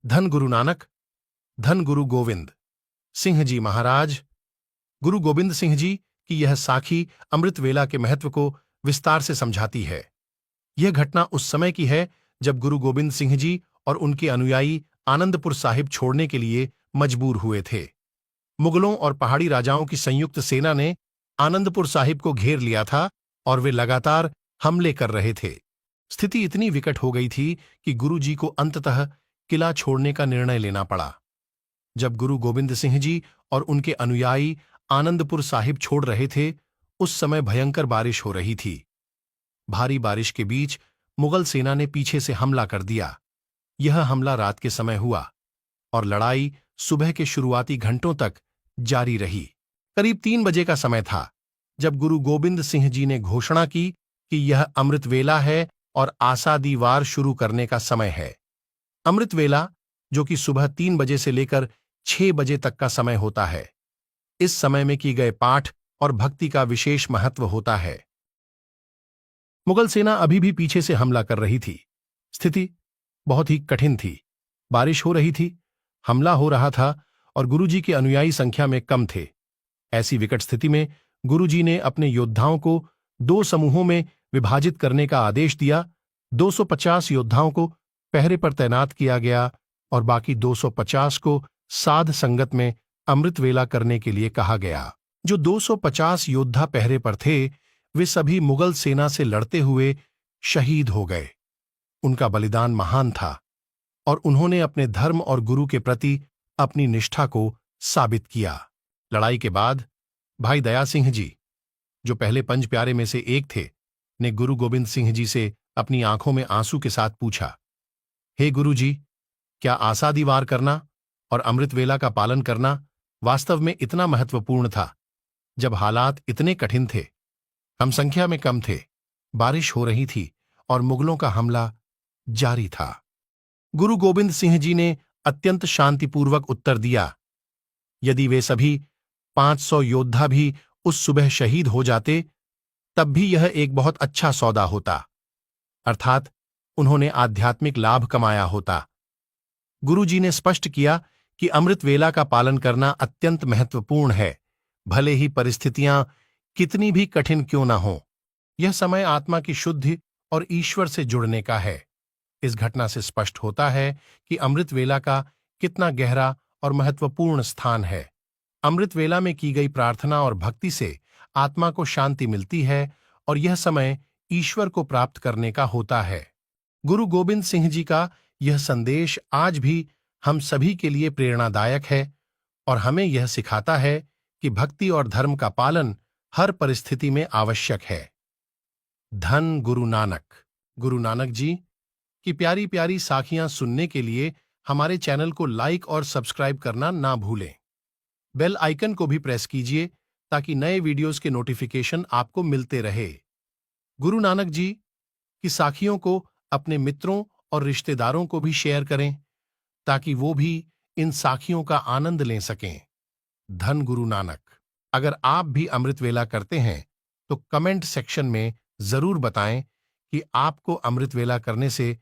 धन गुरु नानक, धन गुरु गोविंद सिंह जी महाराज। गुरु गोबिंद सिंह जी की यह साखी अमृत वेला के महत्व को विस्तार से समझाती है। यह घटना उस समय की है जब गुरु गोबिंद सिंह जी और उनके अनुयायी आनंदपुर साहिब छोड़ने के लिए मजबूर हुए थे। मुगलों और पहाड़ी राजाओं की संयुक्त सेना ने आनंदपुर साहिब को घेर लिया था और वे लगातार हमले कर रहे थे। स्थिति इतनी विकट हो गई थी कि गुरु जी को अंततः किला छोड़ने का निर्णय लेना पड़ा। जब गुरु गोबिंद सिंह जी और उनके अनुयायी आनंदपुर साहिब छोड़ रहे थे, उस समय भयंकर बारिश हो रही थी। भारी बारिश के बीच मुगल सेना ने पीछे से हमला कर दिया। यह हमला रात के समय हुआ और लड़ाई सुबह के शुरुआती घंटों तक जारी रही। करीब 3 बजे का समय था जब गुरु गोबिंद सिंह जी ने घोषणा की कि यह अमृत वेला है और आसादी वार शुरू करने का समय है। अमृत वेला, जो कि सुबह 3 बजे से लेकर 6 बजे तक का समय होता है, इस समय में की गए पाठ और भक्ति का विशेष महत्व होता है। मुगल सेना अभी भी पीछे से हमला कर रही थी। स्थिति बहुत ही कठिन थी। बारिश हो रही थी, हमला हो रहा था और गुरुजी के अनुयायी संख्या में कम थे। ऐसी विकट स्थिति में गुरुजी ने अपने योद्धाओं को 2 समूहों में विभाजित करने का आदेश दिया। 250 योद्धाओं को पहरे पर तैनात किया गया और बाकी 250 को साध संगत में अमृत वेला करने के लिए कहा गया। जो 250 योद्धा पहरे पर थे, वे सभी मुगल सेना से लड़ते हुए शहीद हो गए। उनका बलिदान महान था और उन्होंने अपने धर्म और गुरु के प्रति अपनी निष्ठा को साबित किया। लड़ाई के बाद भाई दया सिंह जी, जो पहले 5 प्यारे में से एक थे, ने गुरु गोबिंद सिंह जी से अपनी आंखों में आंसू के साथ पूछा, हे गुरु जी, क्या आसादी वार करना और अमृत वेला का पालन करना वास्तव में इतना महत्वपूर्ण था जब हालात इतने कठिन थे? हम संख्या में कम थे, बारिश हो रही थी और मुगलों का हमला जारी था। गुरु गोबिंद सिंह जी ने अत्यंत शांतिपूर्वक उत्तर दिया, यदि वे सभी 500 योद्धा भी उस सुबह शहीद हो जाते, तब भी यह एक बहुत अच्छा सौदा होता, अर्थात उन्होंने आध्यात्मिक लाभ कमाया होता। गुरुजी ने स्पष्ट किया कि अमृत वेला का पालन करना अत्यंत महत्वपूर्ण है, भले ही परिस्थितियां कितनी भी कठिन क्यों न हों। यह समय आत्मा की शुद्धि और ईश्वर से जुड़ने का है। इस घटना से स्पष्ट होता है कि अमृत वेला का कितना गहरा और महत्वपूर्ण स्थान है। अमृत वेला में की गई प्रार्थना और भक्ति से आत्मा को शांति मिलती है और यह समय ईश्वर को प्राप्त करने का होता है। गुरु गोबिंद सिंह जी का यह संदेश आज भी हम सभी के लिए प्रेरणादायक है और हमें यह सिखाता है कि भक्ति और धर्म का पालन हर परिस्थिति में आवश्यक है। धन गुरु नानक। गुरु नानक जी की प्यारी प्यारी साखियां सुनने के लिए हमारे चैनल को लाइक और सब्सक्राइब करना ना भूलें। बेल आइकन को भी प्रेस कीजिए ताकि नए वीडियोस के नोटिफिकेशन आपको मिलते रहे। गुरु नानक जी की साखियों को अपने मित्रों और रिश्तेदारों को भी शेयर करें ताकि वो भी इन साखियों का आनंद ले सकें। धन गुरु नानक। अगर आप भी अमृत वेला करते हैं तो कमेंट सेक्शन में जरूर बताएं कि आपको अमृत वेला करने से